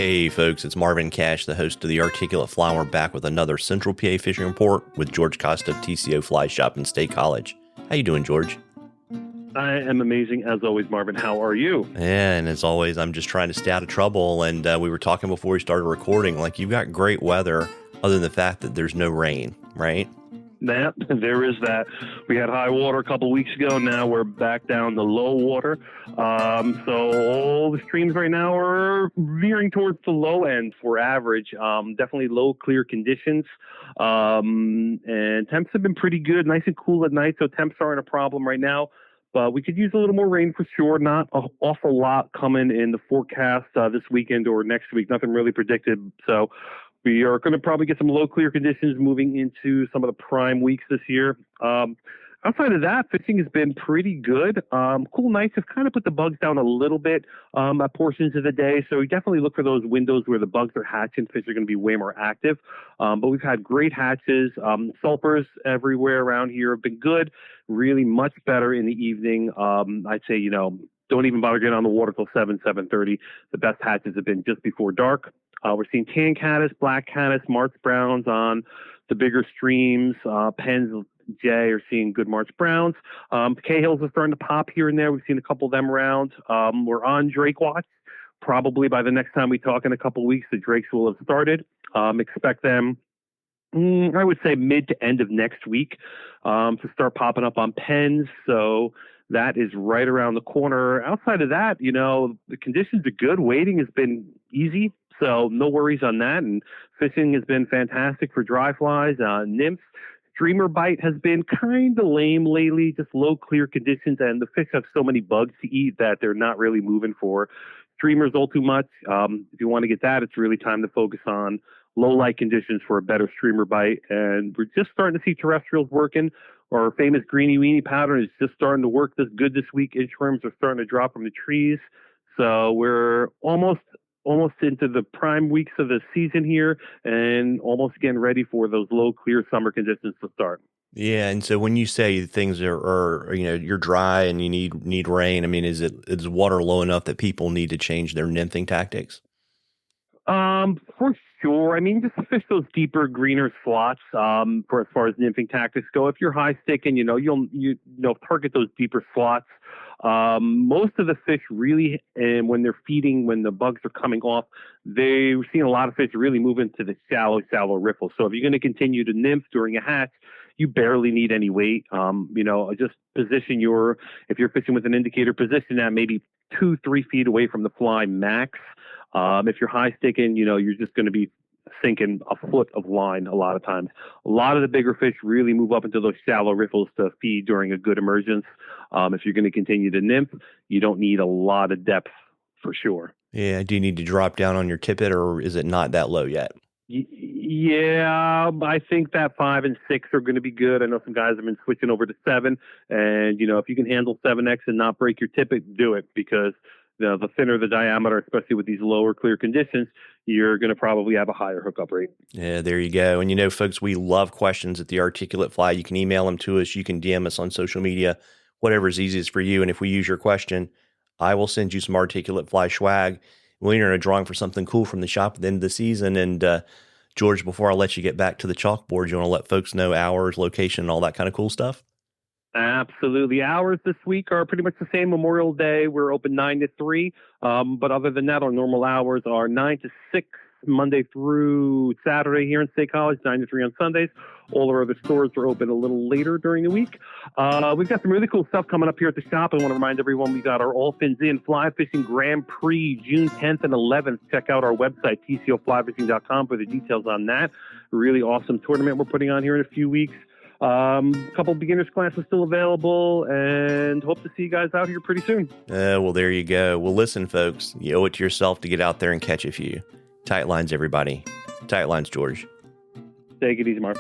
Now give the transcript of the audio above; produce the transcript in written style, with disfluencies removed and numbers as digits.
Hey folks, it's Marvin Cash, the host of the Articulate Fly. We're back with another Central PA fishing report with George Costa of TCO Fly Shop in State College. How you doing, George? I am amazing as always, Marvin. How are you? Yeah, and as always, I'm just trying to stay out of trouble. And we were talking before we started recording, like you've got great weather other than the fact that there's no rain, right? That there is that. We had high water a couple weeks ago. Now we're back down to low water. So all the streams right now are veering towards the low end for average. Definitely low, clear conditions. And temps have been pretty good, nice and cool at night. So temps aren't a problem right now. But we could use a little more rain for sure. Not an awful lot coming in the forecast this weekend or next week. Nothing really predicted. So we are going to probably get some low clear conditions moving into some of the prime weeks this year. Outside of that, fishing has been pretty good. Cool nights have kind of put the bugs down a little bit at portions of the day. So we definitely look for those windows where the bugs are hatching. Fish are going to be way more active. But we've had great hatches. Sulfurs everywhere around here have been good, really much better in the evening. I'd say, don't even bother getting on the water till 7:30. The best hatches have been just before dark. We're seeing tan caddis, black caddis, March browns on the bigger streams. Penns, Jay are seeing good March browns. Cahills are starting to pop here and there. We've seen a couple of them around. We're on Drake watch. Probably by the next time we talk in a couple of weeks, the Drakes will have started. Expect them, I would say, mid to end of next week to start popping up on Penns. So that is right around the corner. Outside of that, the conditions are good. Wading has been easy. So no worries on that. And fishing has been fantastic for dry flies, nymphs. Streamer bite has been kind of lame lately, just low clear conditions. And the fish have so many bugs to eat that they're not really moving for streamers all too much. If you want to get that, it's really time to focus on low light conditions for a better streamer bite. And we're just starting to see terrestrials working. Our famous greeny weenie pattern is just starting to work this good this week. Inchworms are starting to drop from the trees. So we're almost into the prime weeks of the season here and almost getting ready for those low clear summer conditions to start. Yeah, and so when you say things are you're dry and you need rain, I mean, is water low enough that people need to change their nymphing tactics? For sure. I mean, just fish those deeper, greener slots for as far as nymphing tactics go. If you're high sticking, you'll target those deeper slots. Most of the fish really, and when they're feeding, when the bugs are coming off, we're seeing a lot of fish really move into the shallow riffles. So if you're going to continue to nymph during a hatch, you barely need any weight. Just position if you're fishing with an indicator, position that maybe 2-3 feet away from the fly max. If you're high sticking, you're just going to be sinking a foot of line a lot of times. A lot of the bigger fish really move up into those shallow riffles to feed during a good emergence. If you're going to continue to nymph, you don't need a lot of depth for sure. Yeah. Do you need to drop down on your tippet, or is it not that low yet? Yeah, I think that 5 and 6 are going to be good. I know some guys have been switching over to 7, and if you can handle 7X and not break your tippet, do it, because the thinner the diameter, especially with these lower clear conditions, you're going to probably have a higher hookup rate. Yeah, there you go. And folks, we love questions at the Articulate Fly. You can email them to us. You can DM us on social media, whatever is easiest for you. And if we use your question, I will send you some Articulate Fly swag. We're in a drawing for something cool from the shop at the end of the season. And George, before I let you get back to the chalkboard, you want to let folks know hours, location, and all that kind of cool stuff? Absolutely. Hours this week are pretty much the same. Memorial Day, we're open 9 to 3. But other than that, our normal hours are 9 to 6, Monday through Saturday here in State College, 9 to 3 on Sundays. All our other stores are open a little later during the week. We've got some really cool stuff coming up here at the shop. I want to remind everyone we got our All Fins In Fly Fishing Grand Prix June 10th and 11th. Check out our website, tcoflyfishing.com, for the details on that. Really awesome tournament we're putting on here in a few weeks. A couple beginners classes still available, and hope to see you guys out here pretty soon. Well, there you go. Well, listen, folks, you owe it to yourself to get out there and catch a few. Tight lines, everybody. Tight lines, George. Take it easy, Mark.